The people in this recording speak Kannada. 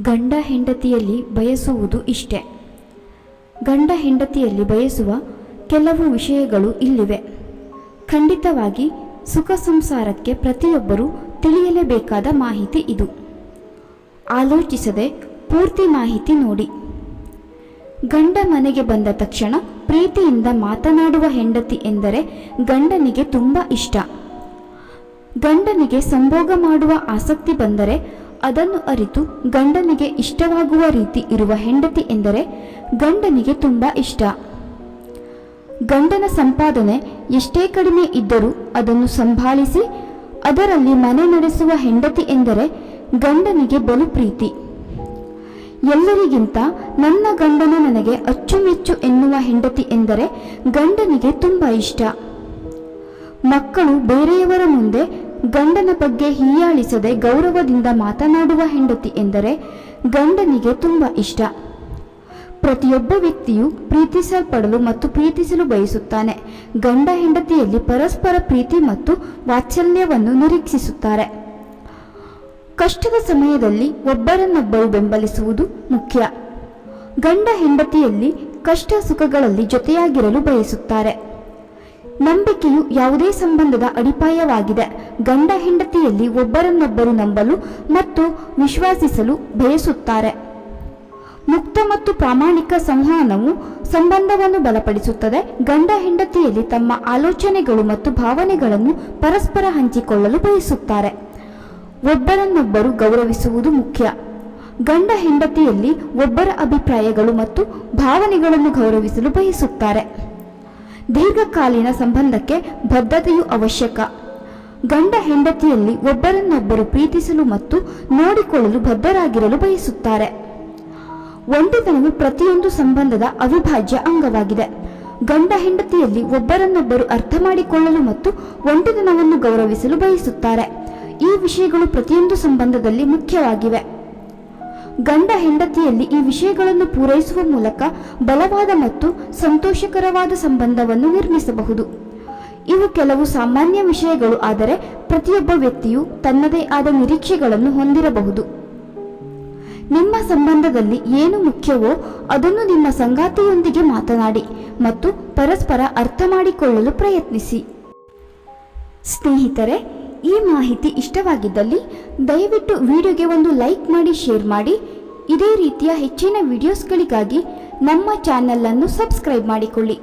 ಗಂಡ ಹೆಂಡತಿಯಲ್ಲಿ ಬಯಸುವುದು ಇಷ್ಟೇ. ಗಂಡ ಹೆಂಡತಿಯಲ್ಲಿ ಬಯಸುವ ಕೆಲವು ವಿಷಯಗಳು ಇಲ್ಲಿವೆ. ಖಂಡಿತವಾಗಿ ಸುಖ ಸಂಸಾರಕ್ಕೆ ಪ್ರತಿಯೊಬ್ಬರೂ ತಿಳಿಯಲೇಬೇಕಾದ ಮಾಹಿತಿ ಇದು. ಆಲೋಚಿಸದೆ ಪೂರ್ತಿ ಮಾಹಿತಿ ನೋಡಿ. ಗಂಡ ಮನೆಗೆ ಬಂದ ತಕ್ಷಣ ಪ್ರೀತಿಯಿಂದ ಮಾತನಾಡುವ ಹೆಂಡತಿ ಎಂದರೆ ಗಂಡನಿಗೆ ತುಂಬ ಇಷ್ಟ. ಗಂಡನಿಗೆ ಸಂಭೋಗ ಮಾಡುವ ಆಸಕ್ತಿ ಬಂದರೆ ಅದನ್ನು ಅರಿತು ಗಂಡನಿಗೆ ಇಷ್ಟವಾಗುವ ರೀತಿ ಇರುವ ಹೆಂಡತಿ ಎಂದರೆ ಗಂಡನಿಗೆ ತುಂಬ ಇಷ್ಟ. ಗಂಡನ ಸಂಪಾದನೆ ಎಷ್ಟೇ ಕಡಿಮೆ ಇದ್ದರೂ ಅದನ್ನು ಸಂಭಾಳಿಸಿ ಅದರಲ್ಲಿ ಮನೆ ನಡೆಸುವ ಹೆಂಡತಿ ಎಂದರೆ ಗಂಡನಿಗೆ ಬಲು ಪ್ರೀತಿ. ಎಲ್ಲರಿಗಿಂತ ನನ್ನ ಗಂಡನು ನನಗೆ ಅಚ್ಚುಮೆಚ್ಚು ಎನ್ನುವ ಹೆಂಡತಿ ಎಂದರೆ ಗಂಡನಿಗೆ ತುಂಬ ಇಷ್ಟ. ಮಕ್ಕಳು ಬೇರೆಯವರ ಮುಂದೆ ಗಂಡನ ಬಗ್ಗೆ ಹೀಯಾಳಿಸದೆ ಗೌರವದಿಂದ ಮಾತನಾಡುವ ಹೆಂಡತಿ ಎಂದರೆ ಗಂಡನಿಗೆ ತುಂಬ ಇಷ್ಟ. ಪ್ರತಿಯೊಬ್ಬ ವ್ಯಕ್ತಿಯು ಪ್ರೀತಿಸಲ್ಪಡಲು ಮತ್ತು ಪ್ರೀತಿಸಲು ಬಯಸುತ್ತಾನೆ. ಗಂಡ ಹೆಂಡತಿಯಲ್ಲಿ ಪರಸ್ಪರ ಪ್ರೀತಿ ಮತ್ತು ವಾತ್ಸಲ್ಯವನ್ನು ನಿರೀಕ್ಷಿಸುತ್ತಾರೆ. ಕಷ್ಟದ ಸಮಯದಲ್ಲಿ ಒಬ್ಬರನ್ನೊಬ್ಬರು ಬೆಂಬಲಿಸುವುದು ಮುಖ್ಯ. ಗಂಡ ಹೆಂಡತಿಯಲ್ಲಿ ಕಷ್ಟ ಸುಖಗಳಲ್ಲಿ ಜೊತೆಯಾಗಿರಲು ಬಯಸುತ್ತಾರೆ. ನಂಬಿಕೆಯು ಯಾವುದೇ ಸಂಬಂಧದ ಅಡಿಪಾಯವಾಗಿದೆ. ಗಂಡ ಹೆಂಡತಿಯಲ್ಲಿ ಒಬ್ಬರನ್ನೊಬ್ಬರು ನಂಬಲು ಮತ್ತು ವಿಶ್ವಾಸಿಸಲು ಬಯಸುತ್ತಾರೆ. ಮುಕ್ತ ಮತ್ತು ಪ್ರಾಮಾಣಿಕ ಸಂವಹನವು ಸಂಬಂಧವನ್ನು ಬಲಪಡಿಸುತ್ತದೆ. ಗಂಡ ಹೆಂಡತಿಯಲ್ಲಿ ತಮ್ಮ ಆಲೋಚನೆಗಳು ಮತ್ತು ಭಾವನೆಗಳನ್ನು ಪರಸ್ಪರ ಹಂಚಿಕೊಳ್ಳಲು ಬಯಸುತ್ತಾರೆ. ಒಬ್ಬರನ್ನೊಬ್ಬರು ಗೌರವಿಸುವುದು ಮುಖ್ಯ. ಗಂಡ ಹೆಂಡತಿಯಲ್ಲಿ ಒಬ್ಬರ ಅಭಿಪ್ರಾಯಗಳು ಮತ್ತು ಭಾವನೆಗಳನ್ನು ಗೌರವಿಸಲು ಬಯಸುತ್ತಾರೆ. ದೀರ್ಘಕಾಲೀನ ಸಂಬಂಧಕ್ಕೆ ಬದ್ಧತೆಯು ಅವಶ್ಯಕ. ಗಂಡ ಹೆಂಡತಿಯಲ್ಲಿ ಒಬ್ಬರನ್ನೊಬ್ಬರು ಪ್ರೀತಿಸಲು ಮತ್ತು ನೋಡಿಕೊಳ್ಳಲು ಬದ್ಧರಾಗಿರಲು ಬಯಸುತ್ತಾರೆ. ಒಂಟಿತನವು ಪ್ರತಿಯೊಂದು ಸಂಬಂಧದ ಅವಿಭಾಜ್ಯ ಅಂಗವಾಗಿದೆ. ಗಂಡ ಹೆಂಡತಿಯಲ್ಲಿ ಒಬ್ಬರನ್ನೊಬ್ಬರು ಅರ್ಥ ಮಾಡಿಕೊಳ್ಳಲು ಮತ್ತು ಒಂಟಿತನವನ್ನು ಗೌರವಿಸಲು ಬಯಸುತ್ತಾರೆ. ಈ ವಿಷಯಗಳು ಪ್ರತಿಯೊಂದು ಸಂಬಂಧದಲ್ಲಿ ಮುಖ್ಯವಾಗಿವೆ. ಗಂಡ ಹೆಂಡತಿಯಲ್ಲಿ ಈ ವಿಷಯಗಳನ್ನು ಪೂರೈಸುವ ಮೂಲಕ ಬಲವಾದ ಮತ್ತು ಸಂತೋಷಕರವಾದ ಸಂಬಂಧವನ್ನು ನಿರ್ಮಿಸಬಹುದು. ಇವು ಕೆಲವು ಸಾಮಾನ್ಯ ವಿಷಯಗಳು, ಆದರೆ ಪ್ರತಿಯೊಬ್ಬ ವ್ಯಕ್ತಿಯು ತನ್ನದೇ ಆದ ನಿರೀಕ್ಷೆಗಳನ್ನು ಹೊಂದಿರಬಹುದು. ನಿಮ್ಮ ಸಂಬಂಧದಲ್ಲಿ ಏನು ಮುಖ್ಯವೋ ಅದನ್ನು ನಿಮ್ಮ ಸಂಗಾತಿಯೊಂದಿಗೆ ಮಾತನಾಡಿ ಮತ್ತು ಪರಸ್ಪರ ಅರ್ಥ ಮಾಡಿಕೊಳ್ಳಲು ಪ್ರಯತ್ನಿಸಿ. ಸ್ನೇಹಿತರೆ, ಈ ಮಾಹಿತಿ ಇಷ್ಟವಾಗಿದ್ದಲ್ಲಿ ದಯವಿಟ್ಟು ವಿಡಿಯೋಗೆ ಒಂದು ಲೈಕ್ ಮಾಡಿ, ಶೇರ್ ಮಾಡಿ. ಇದೇ ರೀತಿಯ ಹೆಚ್ಚಿನ ವಿಡಿಯೋಸ್ಗಳಿಗಾಗಿ ನಮ್ಮ ಚಾನೆಲ್ ಅನ್ನು ಸಬ್ಸ್ಕ್ರೈಬ್ ಮಾಡಿಕೊಳ್ಳಿ.